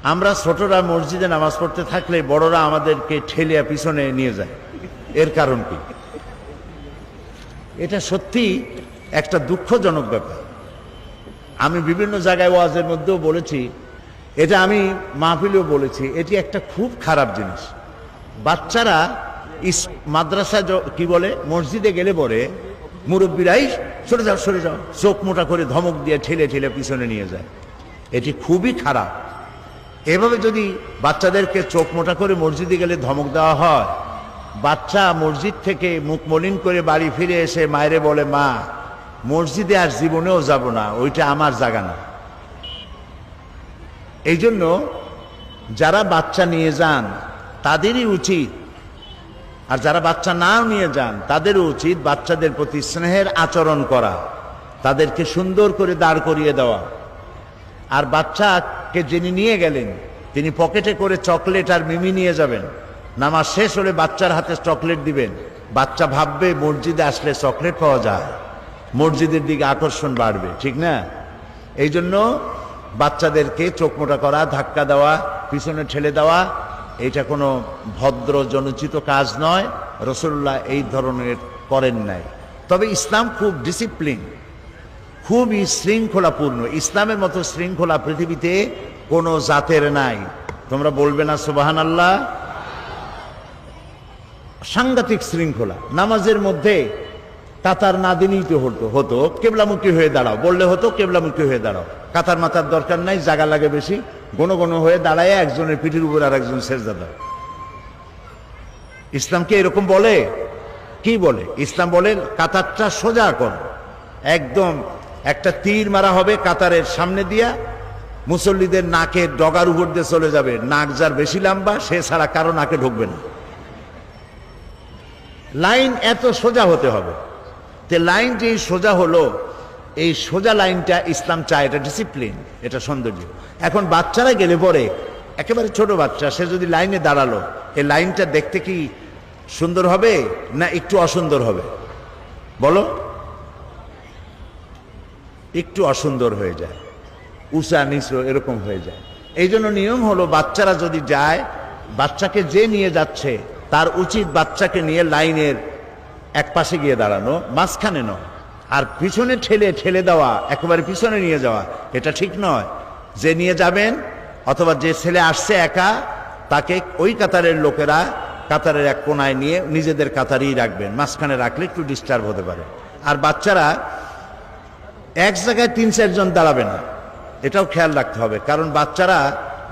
আমরা ছোটরা মসজিদে নামাজ পড়তে থাকলে বড়রা আমাদেরকে ঠেলিয়া পিছনে নিয়ে যায়। এর কারণ কি? এটা সত্যি একটা দুঃখজনক ব্যাপার। আমি বিভিন্ন জায়গায় ওয়াজের মধ্যেও বলেছি, এটা আমি মাহফিলেও বলেছি, এটি একটা খুব খারাপ জিনিস। বাচ্চারা মাদ্রাসা কি বলে, মসজিদে গেলে পরে মুরব্বীরাই সরে যাও সরে যাও, চোখ মোটা করে ধমক দিয়ে ঠেলে ঠেলে পিছনে নিয়ে যায়। এটি খুবই খারাপ। এভাবে যদি বাচ্চাদেরকে চোখ মোটা করে মসজিদে গেলে ধমক দেওয়া হয়, বাচ্চা মসজিদ থেকে মুখ মলিন করে বাড়ি ফিরে এসে মায়েরে বলে, মা মসজিদে আর জীবনেও যাব না, ওইটা আমার জায়গা না। এই জন্য যারা বাচ্চা নিয়ে যান তাদেরই উচিত, আর যারা বাচ্চা নাও নিয়ে যান তাদেরও উচিত বাচ্চাদের প্রতি স্নেহের আচরণ করা, তাদেরকে সুন্দর করে দাঁড় করিয়ে দেওয়া। আর বাচ্চাকে যিনি নিয়ে গেলেন তিনি পকেটে করে চকলেট আর মিমি নিয়ে যাবেন। নামাজ শেষ হলে বাচ্চার হাতে চকলেট দিবেন। বাচ্চা ভাববে মসজিদে আসলে চকলেট পাওয়া যায়, মসজিদের দিকে আকর্ষণ বাড়বে, ঠিক না? এই জন্য বাচ্চাদেরকে চোখ মোটা করা, ধাক্কা দেওয়া, পিছনে ঠেলে দেওয়া, এটা কোনো ভদ্র জনোচিত কাজ নয়। রাসূলুল্লাহ এই ধরনের করেন নাই। তবে ইসলাম খুব ডিসিপ্লিন, খুবই শৃঙ্খলাপূর্ণ। ইসলামের মতো শৃঙ্খলা পৃথিবীতে কোনো জাতের নাই। তোমরা বলবে না সুবহানাল্লাহ? সাংঘাতিক শৃঙ্খলা। নামাজের মধ্যে কাতার না দিলেই তো হতো কেবলামুখী হয়ে দাঁড়াও বললে হতো, কেবলামুখী হয়ে দাঁড়াও। কাতার মাতার দরকার নাই, জায়গা লাগে বেশি। ঘন ঘন হয়ে দাঁড়ায় একজনের পিঠের উপর আর একজন সেজদা দাও। ইসলাম কি এরকম বলে? কি বলে? ইসলাম বলে কাতারটা সোজা কর, একদম একটা তীর মারা হবে কাতারের সামনে দিয়া, মুসল্লিদের নাকের ডগার উপর দিয়ে চলে যাবে। নাক যার বেশি লম্বা সে ছাড়া কারো নাকে ঢুকবে না। লাইন এত সোজা হতে হবে। তে লাইন যে সোজা হলো, এই সোজা লাইনটা ইসলাম চায়, এটা ডিসিপ্লিন, এটা সৌন্দর্য। এখন বাচ্চারা গেলে পরে, একেবারে ছোট বাচ্চা, সে যদি লাইনে দাঁড়ালো, এই লাইনটা দেখতে কি সুন্দর হবে না একটু অসুন্দর হবে? বলো? একটু অসুন্দর হয়ে যায়, উঁচা নিচু এরকম হয়ে যায়। এই জন্য নিয়ম হলো বাচ্চারা যদি যায়, বাচ্চাকে যে নিয়ে যাচ্ছে তার উচিত বাচ্চাকে নিয়ে লাইনের এক পাশে গিয়ে দাঁড়ানো, মাঝখানে নয়। আর পিছনে ঠেলে ঠেলে দেওয়া, একেবারে পিছনে নিয়ে যাওয়া, এটা ঠিক নয়। যে নিয়ে যাবেন অথবা যে ছেলে আসছে একা, তাকে ওই কাতারের লোকেরা কাতারের এক কোনায় নিয়ে নিজেদের কাতারেই রাখবেন। মাঝখানে রাখলে একটু ডিস্টার্ব হতে পারে। আর বাচ্চারা এক জায়গায় ৩-৪ জন দাঁড়াবে না, এটাও খেয়াল রাখতে হবে। কারণ বাচ্চারা